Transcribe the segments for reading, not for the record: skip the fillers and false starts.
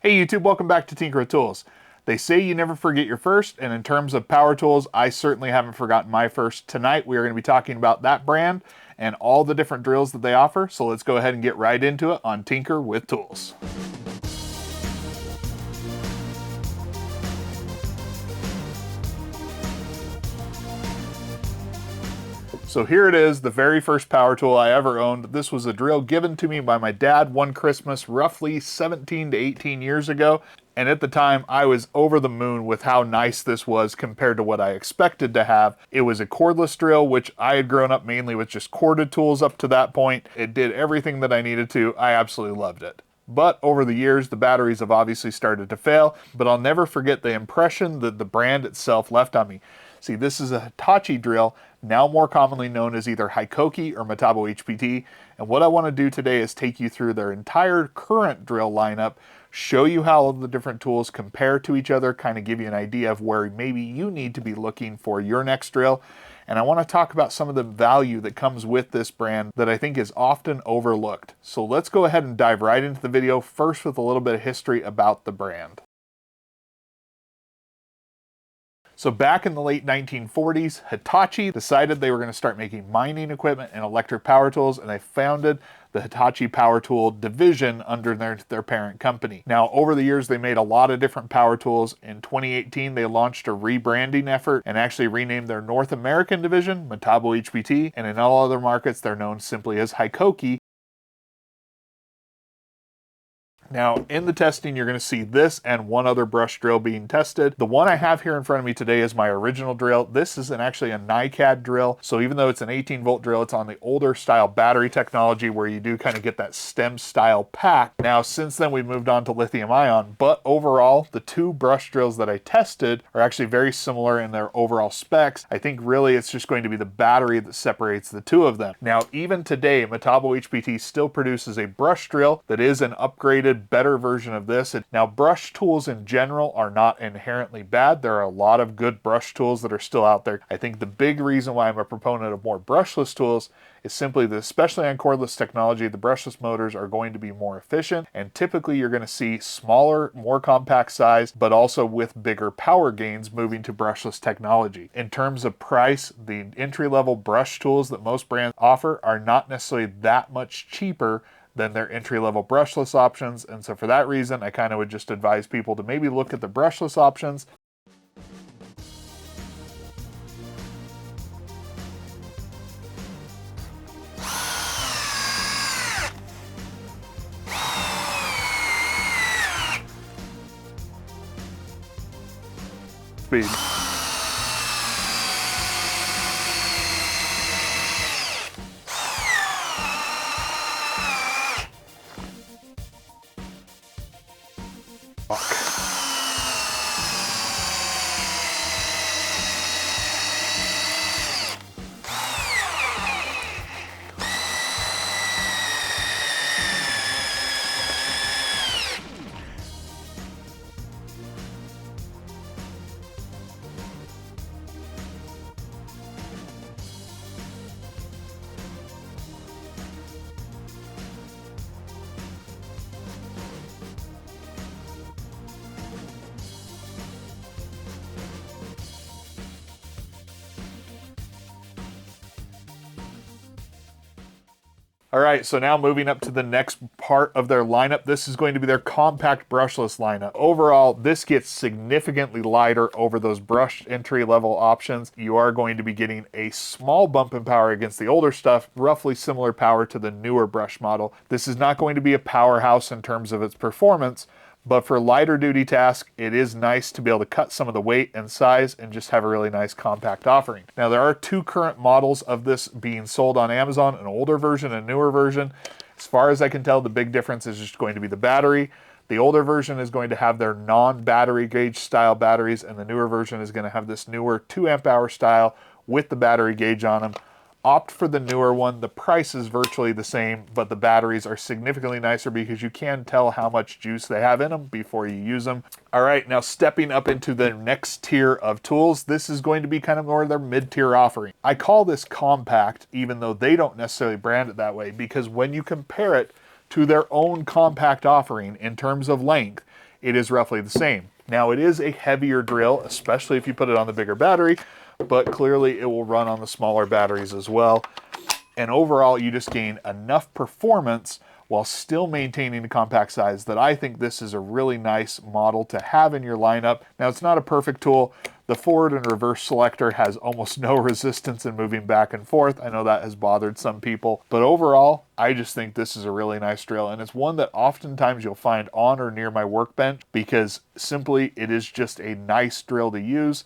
Hey YouTube, welcome back to Tinker with Tools. They say you never forget your first, and in terms of power tools, I certainly haven't forgotten my first. Tonight we are going to be talking about that brand and all the different drills that they offer, so let's go ahead and get right into it on Tinker with Tools. So here it is, the very first power tool I ever owned. This was a drill given to me by my dad one Christmas roughly 17 to 18 years ago. And at the time, I was over the moon with how nice this was compared to what I expected to have. It was a cordless drill, which I had grown up mainly with just corded tools up to that point. It did everything that I needed to. I absolutely loved it. But over the years, the batteries have obviously started to fail, but I'll never forget the impression that the brand itself left on me. See, this is a Hitachi drill, now more commonly known as either Hikoki or Metabo HPT, and what I want to do today is take you through their entire current drill lineup, show you how all the different tools compare to each other, kind of give you an idea of where maybe you need to be looking for your next drill. And I want to talk about some of the value that comes with this brand that I think is often overlooked. So let's go ahead and dive right into the video, first with a little bit of history about the brand. So back in the late 1940s, Hitachi decided they were going to start making mining equipment and electric power tools, and they founded the Hitachi Power Tool division under their parent company. Now, over the years, they made a lot of different power tools. In 2018, they launched a rebranding effort and actually renamed their North American division Metabo HPT, and in all other markets, they're known simply as Hikoki. Now, in the testing, you're going to see this and one other brush drill being tested. The one I have here in front of me today is my original drill. This is actually a NiCad drill. So even though it's an 18-volt drill, it's on the older style battery technology where you do kind of get that stem style pack. Now, since then, we've moved on to lithium ion. But overall, the two brush drills that I tested are actually very similar in their overall specs. I think really it's just going to be the battery that separates the two of them. Now, even today, Metabo HPT still produces a brush drill that is an upgraded better version of this. Now, brush tools in general are not inherently bad. There are a lot of good brush tools that are still out there. I think the big reason why I'm a proponent of more brushless tools is simply that, especially on cordless technology, the brushless motors are going to be more efficient, and typically you're going to see smaller, more compact size, but also with bigger power gains moving to brushless technology. In terms of price, the entry-level brush tools that most brands offer are not necessarily that much cheaper than their entry-level brushless options, and so for that reason I kind of would just advise people to maybe look at the brushless options. Speed. All right, so now moving up to the next part of their lineup, this is going to be their compact brushless lineup. Overall, this gets significantly lighter over those brushed entry-level options. You are going to be getting a small bump in power against the older stuff, roughly similar power to the newer brush model. This is not going to be a powerhouse in terms of its performance, but for lighter duty tasks, it is nice to be able to cut some of the weight and size and just have a really nice compact offering. Now, there are two current models of this being sold on Amazon, an older version and a newer version. As far as I can tell, the big difference is just going to be the battery. The older version is going to have their non-battery gauge style batteries, and the newer version is going to have this newer 2 amp hour style with the battery gauge on them. Opt for the newer one. The price is virtually the same, but the batteries are significantly nicer because you can tell how much juice they have in them before you use them. All right, now stepping up into the next tier of tools, this is going to be kind of more their mid-tier offering. I call this compact, even though they don't necessarily brand it that way, because when you compare it to their own compact offering in terms of length, it is roughly the same. Now it is a heavier drill, especially if you put it on the bigger battery, but clearly it will run on the smaller batteries as well. And overall, you just gain enough performance while still maintaining the compact size that I think this is a really nice model to have in your lineup. Now, it's not a perfect tool. The forward and reverse selector has almost no resistance in moving back and forth. I know that has bothered some people, but overall, I just think this is a really nice drill, and it's one that oftentimes you'll find on or near my workbench because simply it is just a nice drill to use.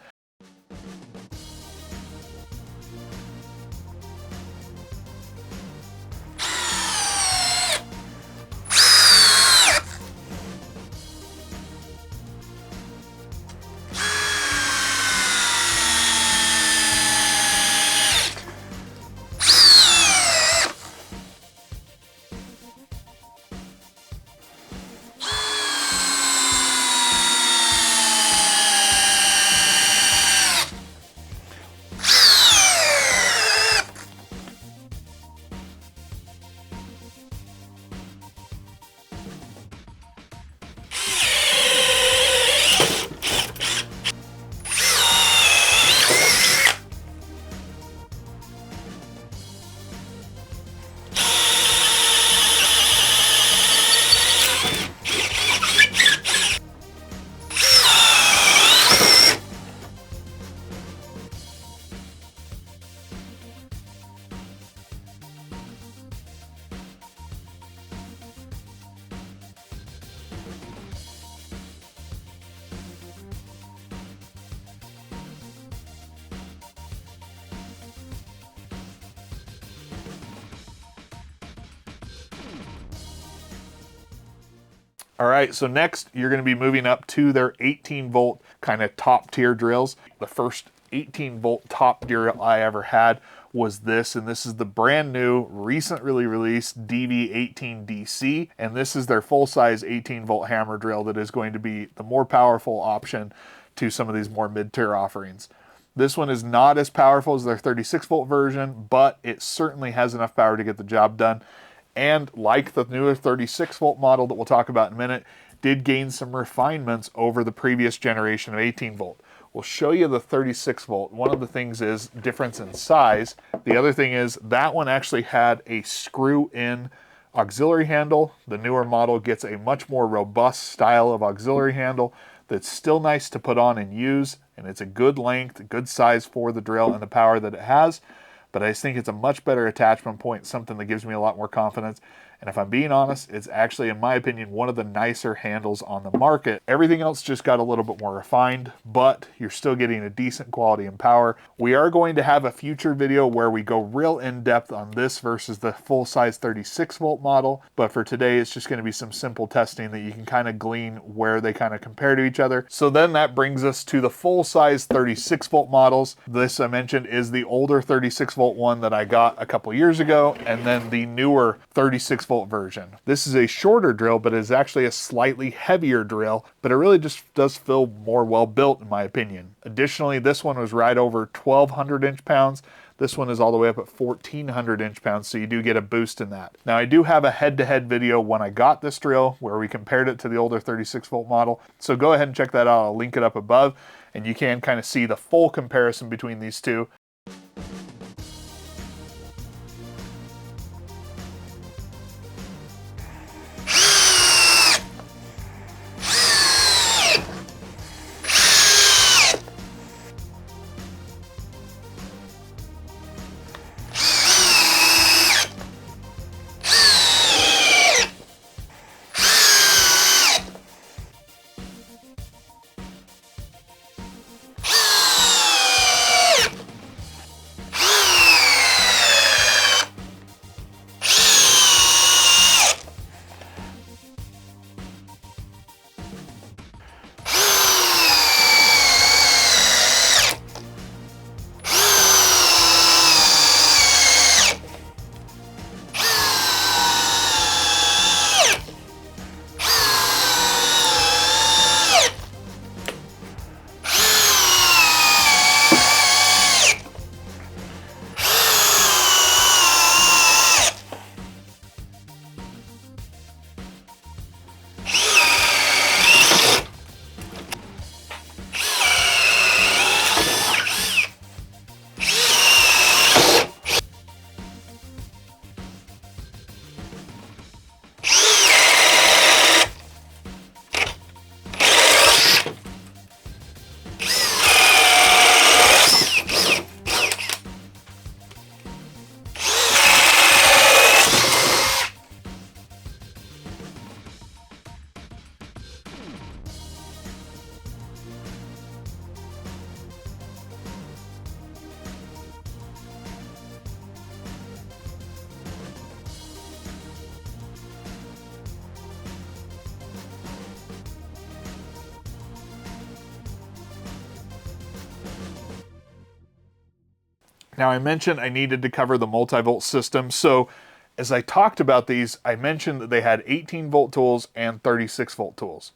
All right, so next you're going to be moving up to their 18 volt kind of top tier drills. The first 18 volt top drill I ever had was this, and this is the brand new, recently released DV18DC, and this is their full-size 18 volt hammer drill that is going to be the more powerful option to some of these more mid-tier offerings. This one is not as powerful as their 36 volt version, but it certainly has enough power to get the job done. And like the newer 36 volt model that we'll talk about in a minute, did gain some refinements over the previous generation of 18 volt. We'll show you the 36 volt. One of the things is difference in size. The other thing is that one actually had a screw-in auxiliary handle. The newer model gets a much more robust style of auxiliary handle that's still nice to put on and use, and it's a good length, a good size for the drill and the power that it has. But I just think it's a much better attachment point, something that gives me a lot more confidence. And if I'm being honest, it's actually, in my opinion, one of the nicer handles on the market. Everything else just got a little bit more refined, but you're still getting a decent quality and power. We are going to have a future video where we go real in-depth on this versus the full-size 36 volt model. But for today, it's just going to be some simple testing that you can kind of glean where they kind of compare to each other. So then that brings us to the full-size 36 volt models. This, I mentioned, is the older 36 volt one that I got a couple years ago, and then the newer 36 volt version. This is a shorter drill, but is actually a slightly heavier drill, but it really just does feel more well built in my opinion. Additionally, this one was right over 1,200 inch-pounds. This one is all the way up at 1,400 inch-pounds, so you do get a boost in that. Now, I do have a head-to-head video when I got this drill where we compared it to the older 36 volt model, so go ahead and check that out. I'll link it up above, and you can kind of see the full comparison between these two. Now I mentioned I needed to cover the multi-volt system. So as I talked about these, I mentioned that they had 18 volt tools and 36 volt tools.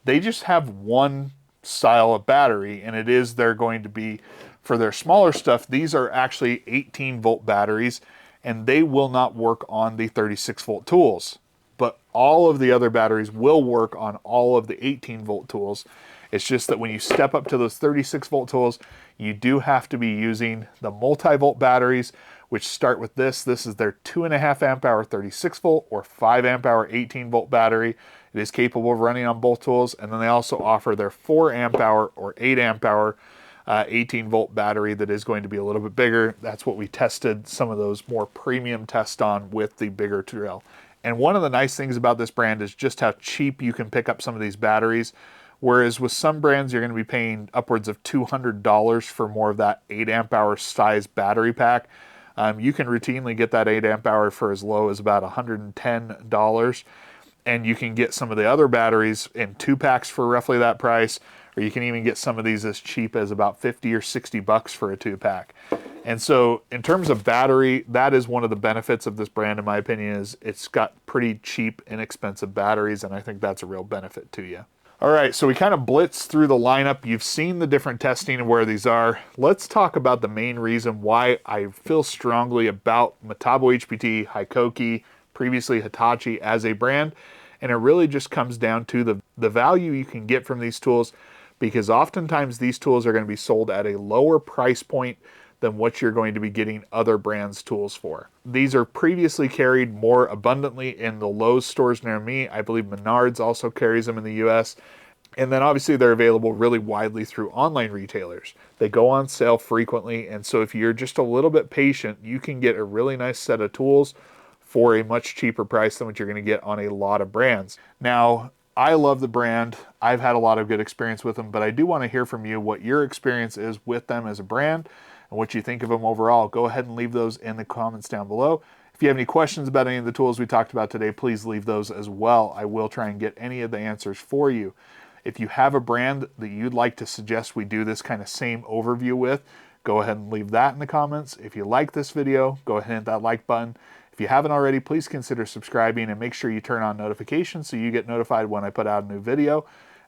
They just have one style of battery, and it is they're going to be, for their smaller stuff, these are actually 18 volt batteries, and they will not work on the 36 volt tools. But all of the other batteries will work on all of the 18 volt tools. It's just that when you step up to those 36 volt tools, you do have to be using the multi-volt batteries, which start with this. This is their 2.5 amp hour 36 volt or 5 amp hour 18 volt battery. It is capable of running on both tools. And then they also offer their 4 amp hour or 8 amp hour 18 volt battery that is going to be a little bit bigger. That's what we tested some of those more premium tests on with the bigger drill. And one of the nice things about this brand is just how cheap you can pick up some of these batteries. Whereas with some brands, you're going to be paying upwards of $200 for more of that 8 amp hour size battery pack. You can routinely get that 8 amp hour for as low as about $110. And you can get some of the other batteries in 2 packs for roughly that price. Or you can even get some of these as cheap as about 50 or 60 bucks for a 2 pack. And so in terms of battery, that is one of the benefits of this brand, in my opinion, is it's got pretty cheap, inexpensive batteries. And I think that's a real benefit to you. All right, so we kind of blitzed through the lineup. You've seen the different testing and where these are. Let's talk about the main reason why I feel strongly about Metabo HPT, Hikoki, previously Hitachi as a brand. And it really just comes down to the value you can get from these tools, because oftentimes these tools are going to be sold at a lower price point than what you're going to be getting other brands' tools for. These are previously carried more abundantly in the Lowe's stores near me. I believe Menards also carries them in the US. And then obviously they're available really widely through online retailers. They go on sale frequently, and so if you're just a little bit patient, you can get a really nice set of tools for a much cheaper price than what you're going to get on a lot of brands. Now, I love the brand. I've had a lot of good experience with them, but I do want to hear from you what your experience is with them as a brand and what you think of them overall. Go ahead and leave those in the comments down below. If you have any questions about any of the tools we talked about today, please leave those as well. I will try and get any of the answers for you. If you have a brand that you'd like to suggest we do this kind of same overview with, go ahead and leave that in the comments. If you like this video, go ahead and hit that like button. If you haven't already, please consider subscribing and make sure you turn on notifications so you get notified when I put out a new video.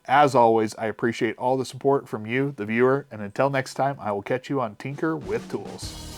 As always, I appreciate all the support from you, the viewer, and until next time, I will catch you on Tinker with Tools.